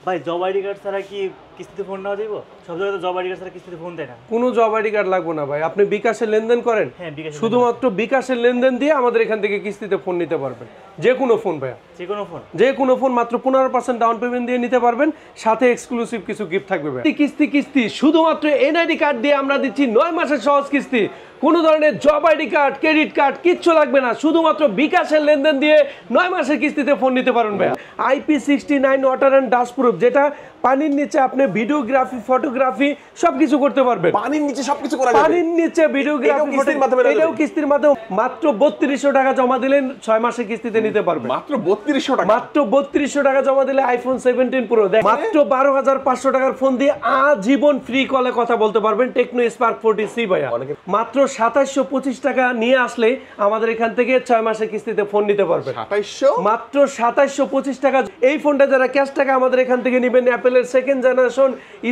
ভাই job ID card ছাড়া কি কিস্তিতে ফোন নেওয়া যাবে? সব জায়গায় তো জব আইডি কার্ড ছাড়া কিস্তিতে ফোন দেয় না। কোনো জব আইডি কার্ড লাগবে না ভাই, আপনি বিকাশে লেনদেন করেন। হ্যাঁ, বিকাশে শুধুমাত্র বিকাশের লেনদেন দিয়ে আমাদের এখান থেকে কিস্তিতে ফোন নিতে পারবেন। যে কোনো ফোন ভাইয়া, যে কোনো ফোন মাত্র 15% ডাউন পেমেন্ট দিয়ে নিতে পারবেন, সাথে এক্সক্লুসিভ কিছু গিফট থাকবে ভাই। কিস্তি শুধুমাত্র এনআইডি কার্ড দিয়ে আমরা দিচ্ছি 9 মাসের সহজ কিস্তি। কোনো ধরনের job ID card, credit card কিচ্ছু লাগবে না, শুধুমাত্র বিকাশের লেনদেন দিয়ে 9 মাসের কিস্তিতে ফোন নিতে পারবেন ভাইয়া। IP69 water and dust proof, যেটা পানির নিচে আপনি ভিডিওগ্রাফি, ফটোগ্রাফি সবকিছু করতে পারবেন। পানির নিচে সবকিছু করা যাবে। পানির নিচে ভিডিওগ্রাফি, এটাও কিস্তির মাধ্যমে মাত্র 3200 টাকা জমা দিলেন 6 মাসের কিস্তিতে নিতে পারবেন। মাত্র 3200 টাকা, মাত্র 3200 টাকা জমা দিলে আইফোন 17 প্রো মাত্র 12500 টাকার ফোন দিয়ে আজীবন ফ্রি কলে কথা বলতে পারবেন। টেকনো স্পার্ক 40C ভাইয়া মাত্র 2725 টাকা নিয়ে আসলে আমাদের এখান থেকে 6 মাসের কিস্তিতে ফোন নিতে পারবেন। 2700, মাত্র 2725 টাকা। এই ফোনটা যারা ক্যাশ টাকা আমাদের এখান থেকে নেবেন, অ্যাপেলের সেকেন্ড জেনারেশন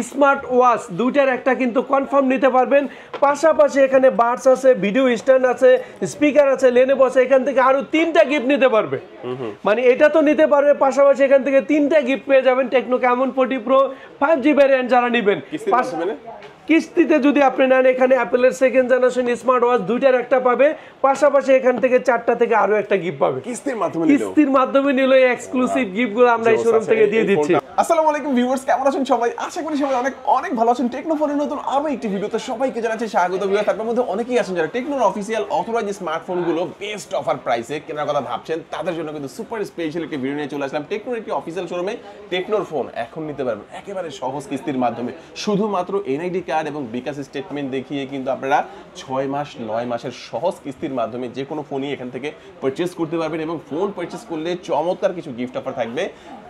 স্মার্ট ওয়াচ দুইটার একটা কিন্তু কনফার্ম নিতে পারবেন। পাশাপাশি এখানে বাডস আছে, ভিডিও স্ট্যান্ড আছে, স্পিকার আছে, লেনেভো আছে, এখান থেকে আরো 3টা গিফট নিতে পারবে। মানে এটা তো নিতে পারবে, পাশাপাশি এখান থেকে 3টা গিফট পেয়ে যাবেন। Techno Camon 40 pro 5G variant যারা নেবেন কিস্তিতে যদি আপনি নেন, এখানে অ্যাপেলের সেকেন্ড জেনারেশন স্মার্ট ওয়াচ দুইটার একটা পাবে, পাশাপাশি এখান থেকে 4টা থেকে আরো একটা গিফট পাবে। কিস্তির মাধ্যমে নিলে এক্সক্লুসিভ গিফটগুলো আমরা এই শোরুম থেকে দিয়ে দিচ্ছি। আসসালামু আলাইকুম ভিউয়ার্স, কেমন আছেন সবাই? আশা করি সবাই অনেক অনেক ভালো আছেন। টেকনো ফোনের নতুন আরো একটি ভিডিওতে সবাইকে জানাচ্ছি স্বাগত। ভিউয়ার্স, তার মধ্যে অনেকেই আছেন যারা টেকনোর অফিসিয়াল অথরাইজ স্মার্টফোনগুলো বেস্ট অফার প্রাইসে কেনার কথা ভাবছেন, তাদের জন্য কিন্তু সুপার স্পেশাল একটি ভিডিও নিয়ে চলে আসলাম। টেকনোর একটি অফিসিয়াল শোরুমে টেকনোর ফোন এখন নিতে পারবেন একেবারে সহজ কিস্তির মাধ্যমে। শুধুমাত্র এনআইডি কার্ড এবং বিকাশ স্টেটমেন্ট দেখিয়ে কিন্তু আপনারা 6 মাস 9 মাসের সহজ কিস্তির মাধ্যমে যে কোনো ফোনই এখান থেকে পারচেজ করতে পারবেন এবং ফোন পারচেজ করলে চমৎকার কিছু গিফট অফার থাকবে।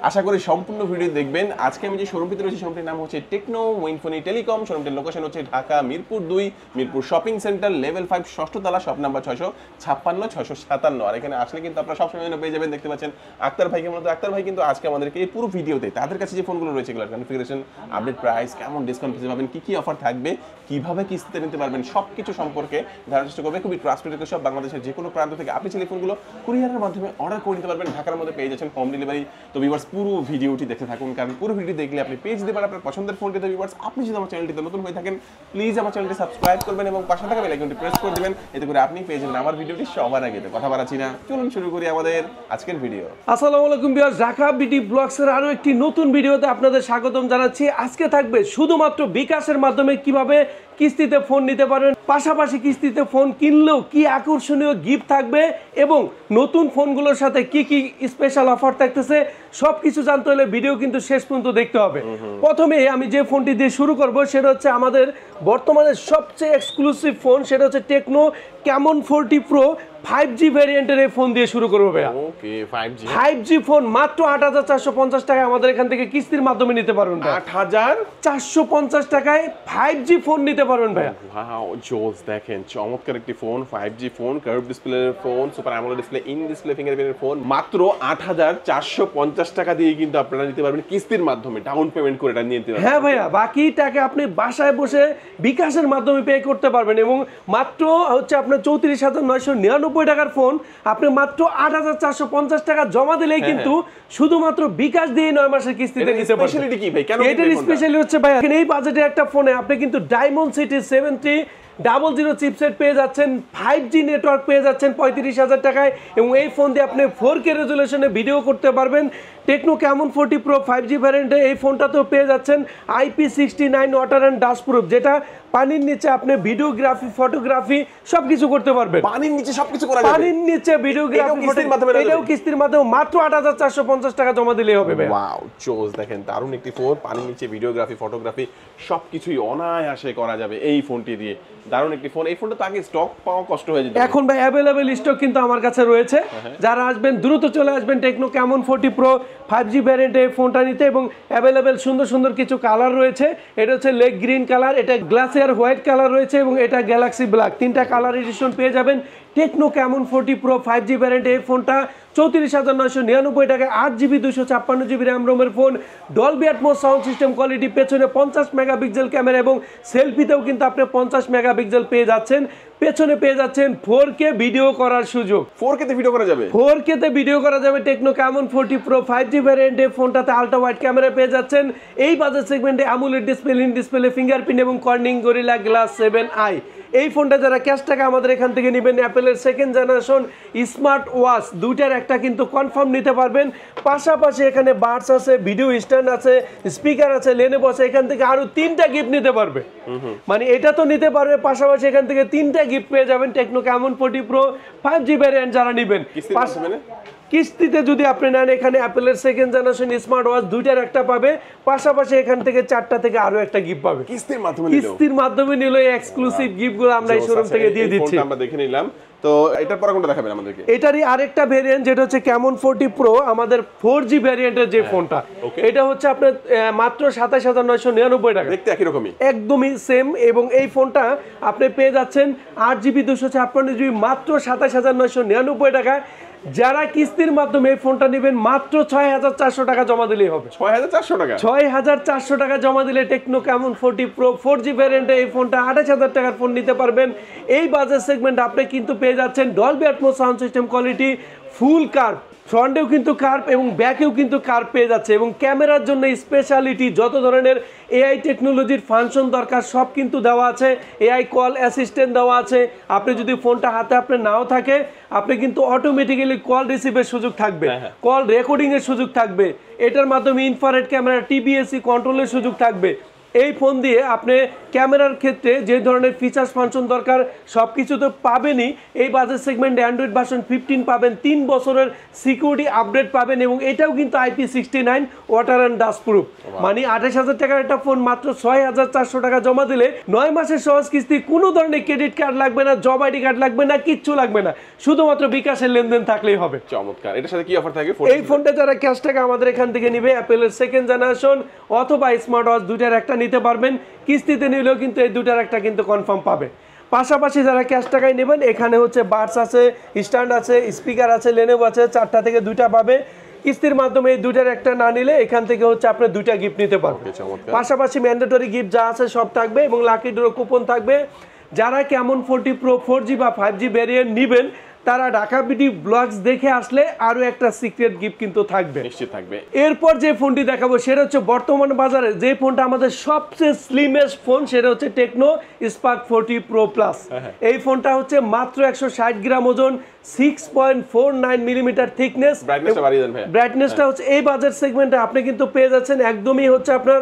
আশা করি সম্পূর্ণ ভিডিও দেখবেন। আজকে আমি যে শোরুমটিতে রয়েছে, শোরুমটির নাম হচ্ছে টেকনো উইনফোনি টেলিকম। শোরুমটির লোকেশন হচ্ছে Dhaka Mirpur 2, Mirpur shopping centre, level 5, 6ষ্ঠ তলা, শপ নাম্বার 656 657। আর এখানে আসলে কিন্তু আপনারা সবসময় পেয়ে যাবেন। দেখতে পাচ্ছেন আক্তার ভাইকে, মূলত আক্তার ভাই কিন্তু আজকে আমাদেরকে এই পুরো ভিডিওতে তাদের কাছে যে ফোনগুলো রয়েছে এগুলোর কনফিগারেশন, আপডেট প্রাইস, কেমন ডিসকাউন্ট পেতে পাবেন, কি অফার থাকবে, কিভাবে কিস্তিতে নিতে পারবেন, সবকিছু সম্পর্কে ধারণার চেষ্টা করবে। খুবই ট্রাস্টেড সব বাংলাদেশের যে কোনো প্রান্ত থেকে আপনি চাইলে ফোনগুলো কুরিয়ারের মাধ্যমে অর্ডার করে নিতে পারবেন। ঢাকার মধ্যে পেয়ে যাচ্ছেন হোম ডেলিভারি। তো ভিউয়ার্স, পুরো ভিডিওটি দেখতে থাকুন, কারণ পুরো ভিডিও দেখলে আপনি পেয়ে যেতে পারেন আপনার পছন্দের ফোনটি। তো ভিউয়ার্স, আপনি যদি আমার চ্যানেলটিতে নতুন হয়ে থাকেন, প্লিজ আমার চ্যানেলটি সাবস্ক্রাইব করবেন এবং পাশে থাকা বেল আইকনটি প্রেস করে দিবেন। এতে করে আপনি পেয়ে যাবেন আমার ভিডিওটি সবার আগে। কথা বাড়াচ্ছি না, চলুন শুরু করি আমাদের আজকের ভিডিও। আসসালামু আলাইকুম ভিউয়ার্স, ঢাকা বিডি ব্লগসের আরো একটি নতুন ভিডিওতে আপনাদের স্বাগতম জানাচ্ছি। আজকে থাকবে শুধুমাত্র বিকাশের মাধ্যমে কিভাবে কিস্তিতে ফোন নিতে পারবেন, পাশাপাশি কিস্তিতে ফোন কিনলেও কি আকর্ষণীয় গিফট থাকবে এবং নতুন ফোনগুলোর সাথে কি কি স্পেশাল অফার থাকতেছে, সবকিছু জানতে হলে ভিডিও কিন্তু শেষ পর্যন্ত দেখতে হবে। প্রথমে আমি যে ফোনটি দিয়ে শুরু করব সেটা হচ্ছে আমাদের বর্তমানে সবচেয়ে এক্সক্লুসিভ ফোন, সেটা হচ্ছে টেকনো ক্যামন 40 প্রো 5G ভ্যারিয়েন্টের এই ফোন দিয়ে শুরু করবো ভাইয়া। ওকে, 5G ফোন মাত্র 8450 টাকায় আমাদের এখান থেকে কিস্তির মাধ্যমে নিতে পারবেন। 8450 টাকায় 5G ফোন নিতে পারবেন ভাইয়া। ওয়াও, জোস! দেখেন চমৎকার একটি ফোন, 5G ফোন, কার্ভ ডিসপ্লের phone, super AMOLED display, in display ফিঙ্গারপ্রিন্টের ফোন। মাত্র 8450 টাকা দিয়ে কিন্তু আপনারা নিতে পারবেন কিস্তির মাধ্যমে, ডাউন পেমেন্ট করে এটা নিতে পারবেন। হ্যাঁ ভাইয়া, বাকি টাকা আপনি বাসায় বসে বিকাশের মাধ্যমে পে করতে পারবেন এবং মাত্র হচ্ছে আপনার 34,999 টাকার ফোন আপনি মাত্র 8450 টাকা জমা দিলেই কিন্তু শুধুমাত্র বিকাশ দিয়ে 9 মাসের কিস্তিতে নিতে পারবেন। স্পেশালিটি কি ভাই? কেন এটার স্পেশালি হচ্ছে ভাই, এই বাজেটে একটা ফোনে আপনি কিন্তু ডায়মন্ড সিটি 7000 চিপসেট পেয়ে যাচ্ছেন, 5G নেটওয়ার্ক পেয়ে যাচ্ছেন 35,000 টাকায় এবং এই ফোন দিয়ে আপনি 4K রেজুলেশনে ভিডিও করতে পারবেন। টেকনো ক্যামন 40 প্রো 5G ভ্যারিয়েন্টে এই ফোনটাতেও পেয়ে যাচ্ছেন IP69 water and dust proof, যেটা পানির নিচে আপনি ভিডিওগ্রাফি, ফটোগ্রাফি সবকিছু করতে পারবেন। পানির নিচে সবকিছু করা যাবে। পানির নিচে ভিডিওগ্রাফি, এটাও কিস্তির মাধ্যমে মাত্র 8450 টাকা জমা দিলেই হবে ভাই। ওয়াও, জোস! দেখেন দারুণ একটি ফোন, পানির নিচে ভিডিওগ্রাফি, ফটোগ্রাফি সবকিছুই অনায়াসে করা যাবে এই ফোনটি দিয়ে। দারুণ একটি ফোন। এই ফোনটা তো আগে স্টক পাওয়া কষ্ট হয়ে যেত, এখন ভাই অ্যাভেলেবেল স্টক কিন্তু আমার কাছে রয়েছে। যারা আসবেন দ্রুত চলে আসবেন টেকনো ক্যামন 40 প্রো 5G ভ্যারিয়েন্টে এই ফোনটা নিতে এবং অ্যাভেলেবেল সুন্দর সুন্দর কিছু কালার রয়েছে। এটা হচ্ছে লেগ গ্রিন কালার, এটা গ্লাসিয়ার হোয়াইট কালার রয়েছে এবং এটা গ্যালাক্সি ব্ল্যাক, 3টা কালার এডিশন পেয়ে যাবেন। Techno Camon 40 pro 5G variant. এই ফোনটা 34,999 টাকায় 8GB 256GB র্যাম রোমের phone, Dolby Atmos sound system quality, পেছনে 50 মেগাপিক্সেল ক্যামেরা এবং সেলফিতেও কিন্তু আপনি 50 মেগাপিক্সেল পেয়ে যাচ্ছেন। পেছনে পেয়ে যাচ্ছেন 4K ভিডিও করার সুযোগ। 4K তে ভিডিও করা যাবে? 4K তে ভিডিও করা যাবে টেকনো ক্যামন 40 প্রো 5G ভ্যারিয়েন্টে। ফোনটাতে আলট্রা ওয়াইড ক্যামেরা পেয়ে যাচ্ছেন। এই বাজেট সেগমেন্টে AMOLED display, in display, fingerprint এবং কর্নিং গরিলা গ্লাস 7i। এই ফোনটা যারা ক্যাশ টাকা আমাদের এখান থেকে নেবেন, অ্যাপেলের সেকেন্ড জেনারেশন স্মার্ট ওয়াচ দুইটার একটা কিন্তু কনফার্ম নিতে পারবেন। পাশাপাশি এখানে বাডস আছে, ভিডিও স্ট্যান্ড আছে, স্পিকার আছে, লেনেভো আছে। এখান থেকে আরো 3টা গিফট নিতে পারবে, মানে এটা তো নিতে পারবে, পাশাপাশি এখান থেকে 3টা গিফট পেয়ে যাবেন techno Camon 40 pro 5G variant যারা নেবেন। কিস্তিতে যদি আপনি নেন, এখানে অ্যাপেলের সেকেন্ড জেনারেশন স্মার্ট ওয়াচ দুইটার একটা পাবে, পাশাপাশি এখান থেকে 4টা থেকে আরো একটা গিফট পাবে। কিস্তির মাধ্যমে নিলে এক্সক্লুসিভ গিফটগুলো আমরা এই শোরুম থেকে দিয়ে দিচ্ছি। আমরা দেখে নিলাম। তো এটার পরে কোনটা দেখাবেন আমাদেরকে? এটারই আরেকটা ভেরিয়েন্ট যেটা হচ্ছে ক্যামন 40 প্রো, আমাদের 4G ভেরিয়েন্টের যে ফোনটা, এটা হচ্ছে আপনার মাত্র 27,999 টাকা। দেখতে একই রকমই, একদমই সেম। এবং এই ফোনটা আপনি পেয়ে যাচ্ছেন 8GB 256GB মাত্র 27,999 টাকায়। যারা কিস্তির মাধ্যমে এই ফোনটা নেবেন মাত্র 6,400 টাকা জমা দিলেই হবে। 6,400 টাকা? 6,400 টাকা জমা দিলে টেকনো ক্যামন 40 প্রো 4G ভ্যারিয়েন্টে এই ফোনটা 28,000 টাকার ফোন নিতে পারবেন। এই বাজেট সেগমেন্ট আপনি কিন্তু পেয়ে যাচ্ছেন Dolby Atmos sound system quality, full curve, ফ্রন্টেও কিন্তু কার্ভ এবং ব্যাকেও কিন্তু কার্ভ পেয়ে যাচ্ছে। এবং ক্যামেরার জন্য স্পেশালিটি যত ধরনের এআই টেকনোলজির ফাংশন দরকার সব কিন্তু দেওয়া আছে। এআই কল অ্যাসিস্ট্যান্ট দেওয়া আছে। আপনি যদি ফোনটা হাতে আপনার নাও থাকে, আপনি কিন্তু অটোমেটিক্যালি কল রিসিভের সুযোগ থাকবে, কল রেকর্ডিংয়ের সুযোগ থাকবে। এটার মাধ্যমে ইনফ্রারেড ক্যামেরা, টিবিএসসি কন্ট্রোলের সুযোগ থাকবে। এই ফোন দিয়ে আপনি ক্যামেরার ক্ষেত্রে যে ধরনের ফিচার্স ফাংশন দরকার সব কিছু তো পাবেনই। এই বাজেট সেগমেন্টে অ্যান্ড্রয়েড ভার্সন 15 পাবেন, 3 বছরের সিকিউরিটি আপডেট পাবেন এবং এটাও কিন্তু IP69 water and dust proof. মানে 28,000 টাকার একটা ফোন মাত্র 6,400 টাকা জমা দিলে 9 মাসের সহজ কিস্তি, কোনো ধরনের ক্রেডিট কার্ড লাগবে না, জব আইডি কার্ড লাগবে না, কিচ্ছু লাগবে না, শুধুমাত্র বিকাশের লেনদেন থাকলেই হবে। চমৎকার। এটার সাথে কি অফার থাকে? এই ফোনটা যারা ক্যাশ টাকা আমাদের এখান থেকে নিবে, অ্যাপেলের সেকেন্ড জেনারেশন অথবা স্মার্ট ওয়াচ দুইটার একটা নিতে পারবেন। কিস্তিতে নিলেও কিন্তু এই দুটার একটা কিন্তু কনফার্ম পাবে। পাশাপাশি যারা ক্যাশ টাকায় নেবেন, এখানে হচ্ছে বাডস আছে, স্ট্যান্ড আছে, স্পিকার আছে, লেনেভো আছে, 4টা থেকে 2টা পাবে। কিস্তির মাধ্যমে এই দুটার একটা না নিলে এখান থেকে হচ্ছে আপনি 2টা গিফট নিতে পারবেন। পাশাপাশি ম্যান্ডেটরি গিফট যা আছে সব থাকবে এবং লাকি ড্র কুপন থাকবে। যারা ক্যামন 40 প্রো 4G বা 5G ভ্যারিয়েন্ট নেবেন, তারা ঢাকা বিডি ব্লগস দেখে আসলে আরো একটা সিক্রেট গিফট কিন্তু থাকবে, নিশ্চিত থাকবে। এরপর যে ফোনটি দেখাবো সেটা হচ্ছে বর্তমান বাজারে যে ফোনটা আমাদের সবচেয়ে স্লিমেস্ট ফোন, সেটা হচ্ছে টেকনো স্পার্ক 40 প্রো প্লাস। এই ফোনটা হচ্ছে মাত্র 160 গ্রাম ওজন, 6.49 মিলিমিটার থিকনেস। ব্রাইটনেসটা হচ্ছে এই বাজেট সেগমেন্টে আপনি কিন্তু পেয়ে যাচ্ছেন একদমই হচ্ছে আপনার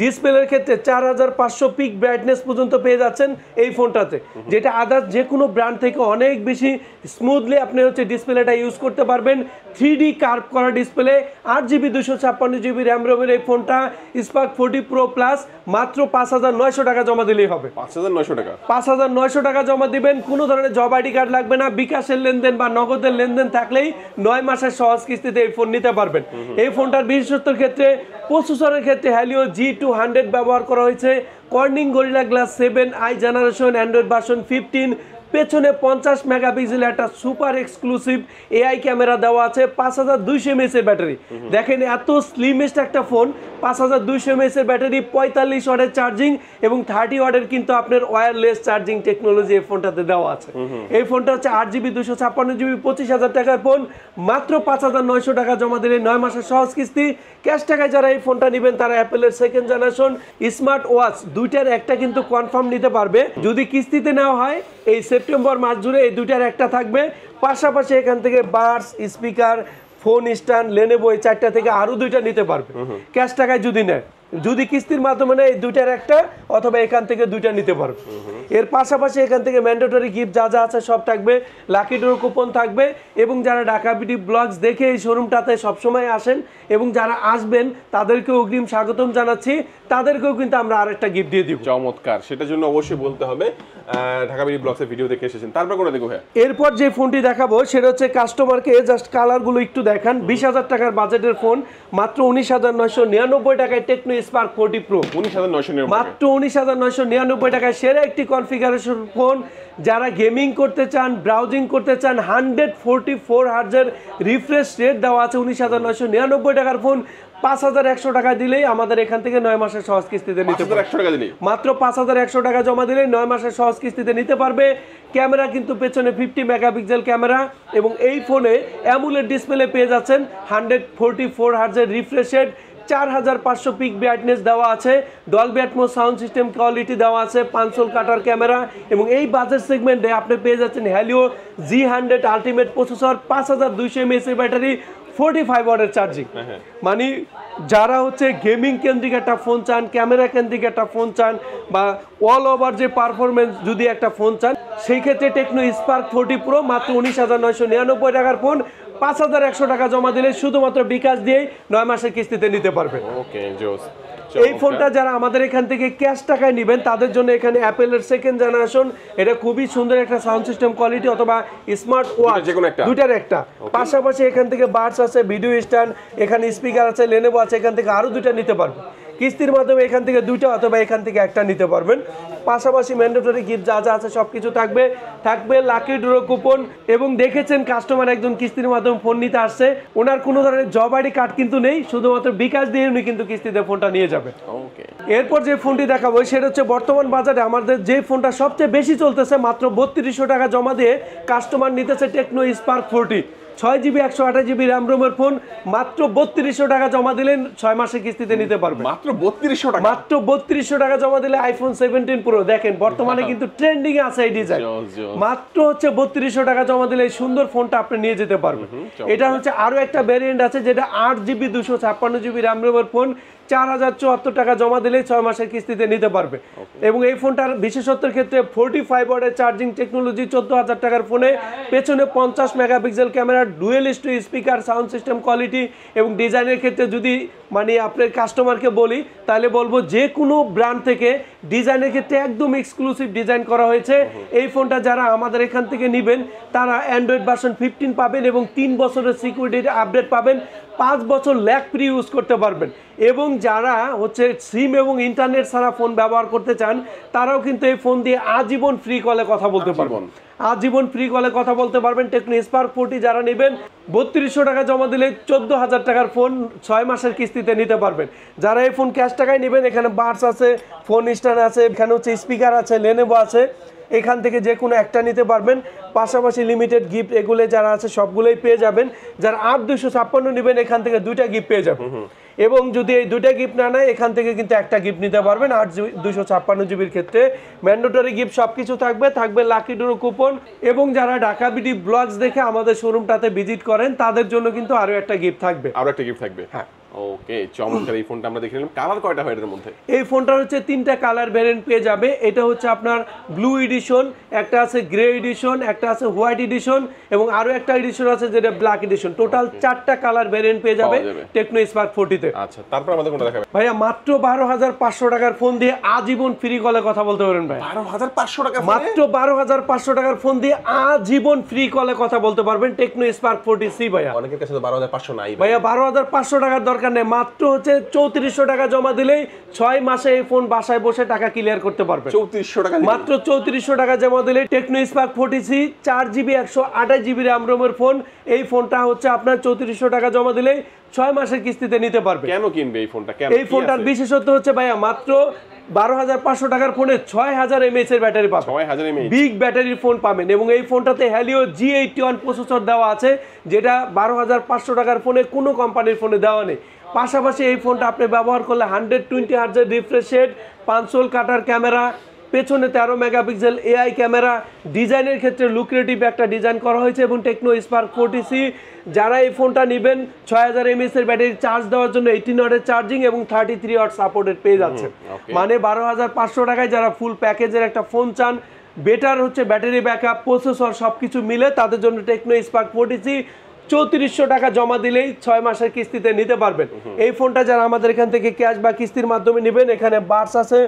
ডিসপ্লের ক্ষেত্রে 4500 পিক ব্রাইটনেস পর্যন্ত পেয়ে যাচ্ছেন এই ফোনটাতে, যেটা আদার্স যে কোনো ব্র্যান্ড থেকে অনেক বেশি স্মুথলি আপনি হচ্ছে ডিসপ্লেটা ইউজ করতে পারবেন। 3D কার্ভ করা ডিসপ্লে, 8GB 256GB র্যাম রোমের এই ফোনটা স্পার্ক 40 প্রো প্লাস মাত্র 5,900 টাকা জমা দিলেই হবে। 5,900 টাকা? 5,900 টাকা জমা দিবেন। কোনো ধরনের জব আইডি কার্ড লাগবে না, বিকাশের লেনদেন বা নগদের লেনদেন থাকলেই 9 মাসের সহজ কিস্তিতে এই ফোন নিতে পারবেন। এই ফোনটার বিশেষত্বের ক্ষেত্রে প্রসেসরের ক্ষেত্রে হ্যালিও G200 ব্যবহার করা হয়েছে, Corning gorilla glass 7i generation, Android version 15, পেছনে 50 মেগাপিক্সেল একটা সুপার এক্সক্লুসিভ এআই ক্যামেরা দেওয়া আছে, 5200 mAh এর ব্যাটারি। দেখেন এত স্লিমেস্ট একটা ফোন, 5200 mAh এর ব্যাটারি, 45 ওয়াটের চার্জিং এবং 30 ওয়াটের কিন্তু আপনার ওয়্যারলেস চার্জিং টেকনোলজি এই ফোনটাতে দেওয়া আছে। এই ফোনটা হচ্ছে 8GB 256GB 25,000 টাকার ফোন, মাত্র 5,900 টাকা জমা দিলে 9 মাসের সহজ কিস্তি। ক্যাশ টাকায় যারা এই ফোনটা নেবেন তারা অ্যাপেলের সেকেন্ড জেনারেশন স্মার্ট ওয়াচ দুইটার একটা কিন্তু কনফার্ম নিতে পারবে। যদি কিস্তিতে নেওয়া হয় এই সেপ্টেম্বর মাস জুড়ে এই দুইটার একটা থাকবে। পাশাপাশি এখান থেকে Buds, speaker, phone stand, Lenovo এই 4টা থেকে আরো 2টা নিতে পারবে ক্যাশ টাকায় যদি নেয়। যদি কিস্তির মাধ্যমে নেয় এই দুইটার একটা অথবা এখান থেকে 2টা নিতে পারবে। এর পাশাপাশি এখান থেকে ম্যান্ডেটরি গিফট যা যা আছে সব থাকবে, লাকি ড্র কুপন থাকবে। এবং যারা ঢাকা বিডি ব্লগস দেখে এই শোরুমটাতে সবসময় আসেন এবং যারা আসবেন তাদেরকে অগ্রিম স্বাগতম জানাচ্ছি, তাদেরকেও কিন্তু আমরা আরেকটা গিফট দিয়ে দিব। চমৎকার, সেটার জন্য অবশ্যই বলতে হবে ঢাকা বিডি ব্লগসের ভিডিও দেখে এসেছেন। তারপর কোনটা দেখো? এরপর যে ফোনটি দেখাবো সেটা হচ্ছে কাস্টমারকে জাস্ট কালারগুলো একটু দেখান। 20,000 টাকার বাজেটের ফোন মাত্র 19,999 টাকায় টেকনো স্পার্ক 40 প্রো 19,999 মাত্র 19,999 টাকায় সেরা একটি কনফিগারেশন ফোন। যারা গেমিং করতে চান, ব্রাউজিং করতে চান, 144 হার্জের রিফ্রেশ রেট দেওয়া আছে, 19,999 টাকার ফোন 5,100 টাকা দিলেই আমাদের এখান থেকে 9 মাসের সহজ কিস্তিতে নিতে পারবে। 5,100 টাকা দিলেই মাত্র 5,100 টাকা জমা দিলে 9 মাসের সহজ কিস্তিতে নিতে পারবে। ক্যামেরা কিন্তু পেছনে 50 মেগাপিক্সেল ক্যামেরা এবং এই ফোনে অ্যামুলেট ডিসপ্লে পেয়ে যাচ্ছেন, 144 হার্জের রিফ্রেশ রেট, 4500 পিক ব্রাইটনেস দেওয়া আছে, Dolby Atmos sound system quality দেওয়া আছে, 5 কাটার ক্যামেরা এবং এই বাজেট সেগমেন্টে আপনি পেয়ে যাচ্ছেন Helio G100 ultimate processor, 5200 mAh এর ব্যাটারি, 45 ওয়াটের চার্জিং। মানে যারা হচ্ছে গেমিং কেন্দ্রিক একটা ফোন চান, ক্যামেরা কেন্দ্রিক একটা ফোন চান বা অল ওভার যে পারফরমেন্স যদি একটা ফোন চান, সেই ক্ষেত্রে টেকনো স্পার্ক 40 প্রো মাত্র 19,999 টাকার ফোন 5,100 টাকা জমা দিলে শুধুমাত্র বিকাশ দিয়েই 9 মাসের কিস্তিতে নিতে পারবেন। ওকে জোস। এই ফোনটা যারা আমাদের এখান থেকে ক্যাশ টাকায় নেবেন তাদের জন্য এখানে অ্যাপেলের সেকেন্ড জেনারেশন, এটা খুবই সুন্দর একটা সাউন্ড সিস্টেম কোয়ালিটি অথবা স্মার্ট ওয়াচ দুইটার একটা, পাশাপাশি এখান থেকে বাডস আছে, ভিডিও স্ট্যান্ড, এখানে স্পিকার আছে, লেনোভো আছে, এখান থেকে আরো দুইটা নিতে পারবেন কিস্তির মাধ্যমে, এখান থেকে দুইটা অথবা এখান থেকে একটা নিতে পারবেন। পাশাপাশি ম্যান্ডেটরি গিফট যা যা আছে সবকিছু থাকবে, থাকবে লাকি ড্র কুপন এবং দেখেছেন কাস্টমার একজন কিস্তির মাধ্যমে ফোন নিতে আসছে, ওনার কোনো ধরনের জব আইডি কার্ড কিন্তু নেই, শুধুমাত্র বিকাশ দিয়ে উনি কিন্তু কিস্তিতে ফোনটা নিয়ে যাবেন। ওকে, এরপর যে ফোনটি দেখাবো সেটা হচ্ছে বর্তমান বাজারে আমাদের যে ফোনটা সবচেয়ে বেশি চলতেছে, মাত্র 3200 টাকা জমা দিয়ে কাস্টমার নিতেছে Tecno Spark 40, 6GB 128GB RAM রোমের ফোন, মাত্র 3200 টাকা জমা দিলেন 6 মাসের কিস্তিতে নিতে পারবে। মাত্র 3200 টাকা, মাত্র 3200 টাকা জমা দিলে আইফোন 17 প্রো, দেখেন বর্তমানে কিন্তু ট্রেন্ডিং এ আছে এই ডিজাইন, মাত্র হচ্ছে 3200 টাকা জমা দিলে এই সুন্দর ফোনটা আপনি নিয়ে যেতে পারবেন। এটা হচ্ছে আরো একটা ভ্যারিয়েন্ট আছে যেটা 8GB 256GB র্যাম রোমের ফোন, 4074 টাকা জমা দিলেই 6 মাসের কিস্তিতে নিতে পারবে। এবং এই ফোনটার বিশেষত্বের ক্ষেত্রে 45 ওয়াটের চার্জিং টেকনোলজি, 14,000 টাকার ফোনে পেছনে 50 megapixel camera, dual studio speaker, sound system quality এবং ডিজাইনের ক্ষেত্রে যদি মানে আপনার কাস্টমারকে বলি তাহলে বলবো যে কোনো ব্র্যান্ড থেকে ডিজাইনের ক্ষেত্রে একদম এক্সক্লুসিভ ডিজাইন করা হয়েছে। এই ফোনটা যারা আমাদের এখান থেকে নেবেন তারা অ্যান্ড্রয়েড ভার্সন 15 পাবেন এবং 3 বছরের সিকিউরিটি আপডেট পাবেন, 5 বছর ল্যাগ ফ্রি ইউজ করতে পারবেন। এবং যারা হচ্ছে সিম এবং ইন্টারনেট ছাড়া ফোন ব্যবহার করতে চান তারাও কিন্তু এই ফোন দিয়ে আজীবন ফ্রি কলে কথা বলতে পারবেন, আজীবন ফ্রি কলে কথা বলতে পারবেন। টেকনো স্পার্ক 40 যারা নেবেন 3200 টাকা জমা দিলে 14,000 টাকার ফোন 6 মাসের কিস্তিতে নিতে পারবেন। যারা এই ফোন ক্যাশ টাকায় নেবেন এখানে বাডস আছে, ফোন স্ট্যান্ড আছে, এখানে হচ্ছে স্পিকার আছে, লেনোভো আছে, এখান থেকে যে কোনো একটা নিতে পারবেন। পাশাপাশি লিমিটেড গিফট এগুলো যারা আছে সবগুলোই পেয়ে যাবেন। যারা 8256 নেবেন এখান থেকে দুইটা গিফট পেয়ে যাবেন এবং যদি এই দুইটা গিফট না নেয় এখান থেকে কিন্তু একটা গিফট নিতে পারবেন। 8256GBর ক্ষেত্রে ম্যান্ডেটরি গিফট সবকিছু থাকবে, থাকবে লাকি ড্র কুপন এবং যারা ঢাকা বিডি ব্লগস দেখে আমাদের শোরুমটাতে ভিজিট করেন তাদের জন্য কিন্তু আরো একটা গিফট থাকবে, আরো একটা গিফট থাকবে। হ্যাঁ, ওকে, চমৎকার। এই ফোনটা আমরা দেখে নিলাম। কালার কয়টা হয় এর মধ্যে? এই ফোনটার হচ্ছে 3টা কালার ভ্যারিয়েন্ট পেয়ে যাবে। এটা হচ্ছে আপনার ব্লু এডিশন, একটা আছে গ্রে এডিশন, একটা আছে হোয়াইট এডিশন এবং আরো একটা এডিশন আছে যেটা ব্ল্যাক এডিশন। টোটাল 4টা কালার ভ্যারিয়েন্ট পেয়ে যাবে টেকনো স্পার্ক 40 তে। আচ্ছা, তারপর আমাদের কোনটা দেখাবে? ভাইয়া মাত্র 12,500 টাকার ফোন দিয়ে আজীবন ফ্রি কলে কথা বলতে পারেন ভাই। 12,500 টাকা, মাত্র 12,500 টাকার ফোন দিয়ে আজীবন ফ্রি কলে কথা বলতে পারবেন টেকনো স্পার্ক 40C ভাইয়া। অনেকের কাছে তো 12,500 নাই ভাইয়া, 12,500 টাকার দরকার নেই, মাত্র হচ্ছে 3400 টাকা জমা দিলেই 6 মাসে এই ফোন বাসায় বসে টাকা ক্লিয়ার করতে পারবেন। 3400 টাকা, মাত্র 3400 টাকা জমা দিলে Tecno Spark 40C 4GB 128GB RAM রোমের ফোন। এই ফোনটা হচ্ছে আপনার 3400 টাকা জমা দিলেই 6 মাসের কিস্তিতে নিতে পারবে। কেন কিনবে এই ফোনটা? এই ফোনটার বিশেষত্ব হচ্ছে ভাইয়া মাত্র 12,500 টাকার ফোনে 6000 mAh এর ব্যাটারি পাবেন, 6000 mAh বিগ ব্যাটারির ফোন পাবেন এবং এই ফোনটাতে হ্যালিও G81 প্রসেসর দেওয়া আছে যেটা 12,500 টাকার ফোনে কোনো কোম্পানির ফোনে দেওয়া নেই। পাশাপাশি এই ফোনটা আপনি ব্যবহার করলে 120 হার্জের রিফ্রেশ রেট, 5 কাটার ক্যামেরা, পেছনে 13 মেগাপিক্সেল এআই ক্যামেরা, ডিজাইনের ক্ষেত্রে লুক্রেটিভ একটা ডিজাইন করা হয়েছে এবং টেকনো স্পার্ক 40C যারা এই ফোনটা নেবেন 6000 mAh এর ব্যাটারি চার্জ দেওয়ার জন্য 18 ওয়াটের চার্জিং এবং 33 ওয়াট সাপোর্টেড পেয়ে যাচ্ছে। মানে 12,500 টাকায় যারা ফুল প্যাকেজের একটা ফোন চান, বেটার হচ্ছে ব্যাটারি ব্যাকআপ, প্রসেসর সবকিছু মিলে তাদের জন্য টেকনো স্পার্ক 40C 3400 টাকা জমা দিলেই 6 মাসের কিস্তিতে নিতে পারবেন। এই ফোনটা যারা আমাদের এখান থেকে ক্যাশ বা কিস্তির মাধ্যমে নেবেন এখানে বাডস আছে,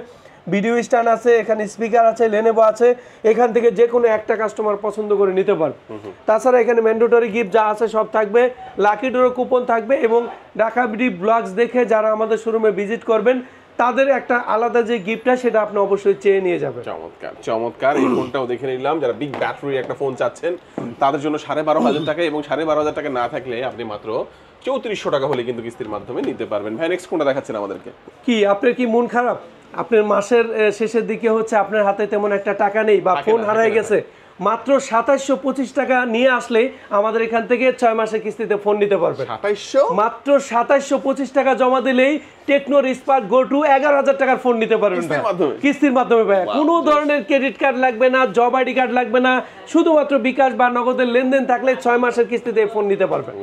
ভিডিও স্ট্যান্ড আছে, এখানে স্পিকার আছে, লেনোভো আছে, এখান থেকে যে কোনো একটা কাস্টমার পছন্দ করে নিতে পারবে। তাছাড়া এখানে ম্যান্ডেটরি গিফট যা আছে সব থাকবে, লাকি ড্র কুপন থাকবে এবং ঢাকা বিডি ব্লগস দেখে যারা আমাদের শোরুমে ভিজিট করবেন তাদের একটা আলাদা যে গিফটটা সেটা আপনি অবশ্যই চেয়ে নিয়ে যাবেন। চমৎকার চমৎকার, এই ফোনটাও দেখে নিলাম। যারা বিগ ব্যাটারি একটা ফোন চাচ্ছেন তাদের জন্য 12,500 টাকা, এবং 12,500 টাকা না থাকলে আপনি মাত্র 3400 টাকা হলে কিন্তু কিস্তির মাধ্যমে নিতে পারবেন। ভাই নেক্সট কোনটা দেখাচ্ছেন আমাদেরকে? কি আপনার কি মন খারাপ? আপনার মাসের শেষের দিকে হচ্ছে আপনার হাতে তেমন একটা টাকা নেই বা ফোন হারায় গেছে, মাত্র 2725 টাকা নিয়ে আসলে আমাদের এখান থেকে 6 মাসের কিস্তিতে ফোন নিতে পারবেন। 2700 মাত্র 2725 টাকা জমা দিলেই টেকনো স্পার্ক গো টু 11,000 টাকার ফোন নিতে পারবেন কিস্তির মাধ্যমে ভাই। কোনো ধরনের ক্রেডিট কার্ড লাগবে না, জব আইডি কার্ড লাগবে না, শুধুমাত্র বিকাশ বা নগদের লেনদেন থাকলে 6 মাসের কিস্তিতে ফোন নিতে পারবেন।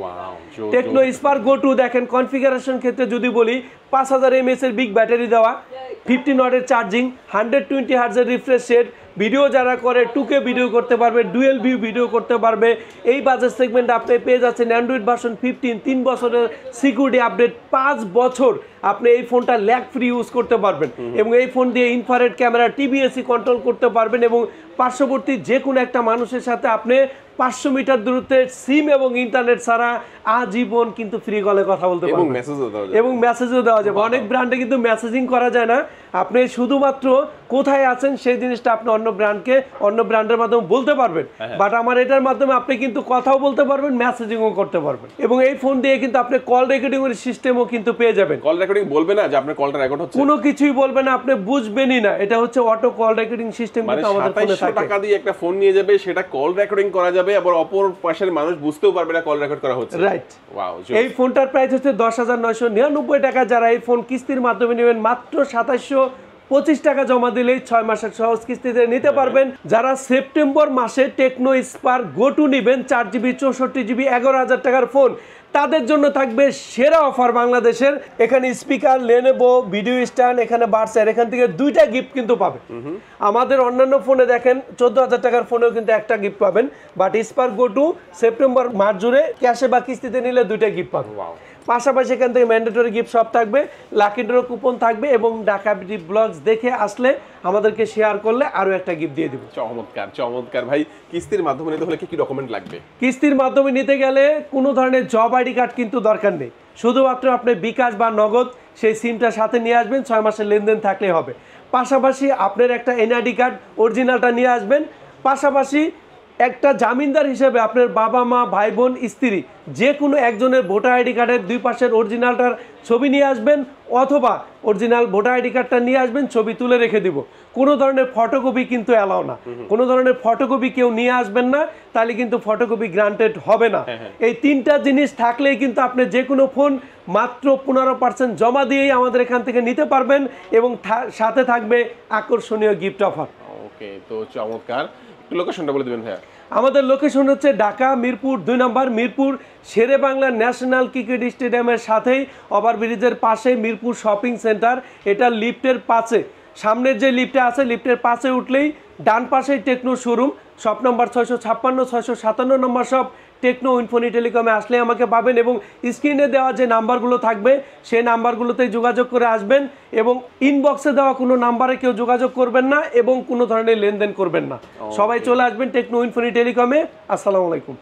টেকনো স্পার্ক গো টু দেখেন কনফিগারেশন ক্ষেত্রে যদি বলি 5000 mAh এর বিগ ব্যাটারি দেওয়া, 15 ওয়াটের চার্জিং, 120 হার্টজের রিফ্রেশ রেট, ভিডিও যারা করে 2K ভিডিও করতে পারবে, ডুয়েল ভিউ ভিডিও করতে পারবে। এই বাজেট সেগমেন্টে আপনি পেয়ে যাচ্ছেন অ্যান্ড্রয়েড ভার্সন 15, 3 বছরের সিকিউরিটি আপডেট, 5 বছর আপনি এই ফোনটা ল্যাগ ফ্রি ইউজ করতে পারবেন এবং এই ফোন দিয়ে ইনফ্রারেড ক্যামেরা, টিবিএসি কন্ট্রোল করতে পারবেন এবং পার্শ্ববর্তী যে কোনো একটা মানুষের সাথে আপনি 500 মিটার দূরত্বে সিম এবং ইন্টারনেট ছাড়া আজীবন কিন্তু ফ্রি কলে কথা বলতে পারবেন এবং মেসেজও দেওয়া যাবে। অনেক ব্র্যান্ডে কিন্তু মেসেজিং করা যায় না, আপনি শুধুমাত্র কোথায় আছেন সেই জিনিসটা আপনি অন্য ব্র্যান্ডের মাধ্যমে বলতে পারবেন, বাট আমার এটার মাধ্যমে আপনি কিন্তু কথাও বলতে পারবেন, মেসেজিংও করতে পারবেন এবং এই ফোন দিয়ে কিন্তু আপনি কল রেকর্ডিং এর সিস্টেমও কিন্তু পেয়ে যাবেন। কল রেকর্ডিং বলবে না যে আপনার কলটা রেকর্ড হচ্ছে, কোনো কিছুই বলবে না, আপনি বুঝবেনই না, এটা হচ্ছে অটো কল রেকর্ডিং সিস্টেম কিন্তু আমাদের ফোনে থাকে। 2700 টাকা দিয়ে একটা ফোন নিয়ে যাবে, সেটা কল রেকর্ডিং করা যাবে, আবার অপর পাশের মানুষ বুঝতেও পারবে না কল রেকর্ড করা হচ্ছে। রাইট। ওয়াও। এই ফোনটার প্রাইস হচ্ছে 10,999 টাকা। যারা এই ফোন কিস্তির মাধ্যমে নেবেন মাত্র 2725 টাকা জমা দিলেই 6 মাসের সহজ কিস্তিতে নিতে পারবেন। যারা সেপ্টেম্বর মাসে টেকনো স্পার্ক গো টু নেবেন 4GB 64GB 11,000 টাকার ফোন, তাদের জন্য থাকবে সেরা অফার বাংলাদেশের। এখানে স্পিকার, লেনোভো, ভিডিও স্ট্যান্ড, এখানে বার্সার, এখান থেকে 2টা গিফট কিন্তু পাবেন। আমাদের অন্যান্য ফোনে দেখেন 14,000 টাকার ফোনেও কিন্তু একটা গিফট পাবেন, but Spark Go two September মাস জুড়ে ক্যাশে বা কিস্তিতে নিলে 2টা গিফট পাবেন। পাশাপাশি এখান থেকে ম্যান্ডেটরি গিফট সব থাকবে, লাকি ড্র কুপন থাকবে এবং ঢাকা বিডি ব্লগস দেখে আসলে আমাদেরকে শেয়ার করলে আরো একটা গিফট দিয়ে দিব। চমৎকার চমৎকার। ভাই কিস্তির মাধ্যমে নিতে হলে কি কি ডকুমেন্ট লাগবে? কিস্তির মাধ্যমে নিতে গেলে কোনো ধরনের জব আইডি কার্ড কিন্তু দরকার নেই, শুধুমাত্র আপনি বিকাশ বা নগদ সেই সিমটা সাথে নিয়ে আসবেন, 6 মাসের লেনদেন থাকলেই হবে। পাশাপাশি আপনার একটা এনআইডি কার্ড অরিজিনালটা নিয়ে আসবেন, পাশাপাশি একটা জামিনদার হিসেবে আপনার বাবা মা, ভাই বোন, স্ত্রী যে কোনো একজনের ভোটার আইডি কার্ডের 2 পাশের অরিজিনালটার ছবি নিয়ে আসবেন, অথবা অরিজিনাল ভোটার আইডি কার্ডটা নিয়ে আসবেন, ছবি তুলে রেখে দিব। কোনো ধরনের ফটোকপি কিন্তু অ্যালাউ না, কোনো ধরনের ফটোকপি কেউ নিয়ে আসবেন না, তাহলে কিন্তু ফটোকপি গ্রান্টেড হবে না। এই 3টা জিনিস থাকলেই কিন্তু আপনি যে কোনো ফোন মাত্র 15% জমা দিয়েই আমাদের এখান থেকে নিতে পারবেন এবং সাথে থাকবে আকর্ষণীয় গিফট অফার। ওকে, তো চমৎকার। লোকেশনটা বলে দিবেন ভাইয়া। আমাদের লোকেশন হচ্ছে ঢাকা মিরপুর 2 নম্বর, মিরপুর শেরে বাংলা ন্যাশনাল ক্রিকেট স্টেডিয়ামের সাথেই ওভারব্রিজের পাশে মিরপুর শপিং সেন্টার। এটা লিফটের পাশে, সামনের যে লিফটে আছে লিফটের পাশে উঠলেই ডান পাশেই টেকনো শোরুম, শপ নম্বর 656, 657 নম্বর শপ। টেকনো ইনফোনি টেলিকমে আসলে আমাকে পাবেন এবং স্ক্রিনে দেওয়া যে নাম্বারগুলো থাকবে সেই নাম্বারগুলোতেই যোগাযোগ করে আসবেন এবং ইনবক্সে দেওয়া কোনো নাম্বারে কেউ যোগাযোগ করবেন না এবং কোনো ধরনের লেনদেন করবেন না। সবাই চলে আসবেন টেকনো ইনফোনি টেলিকমে। আসসালামু আলাইকুম।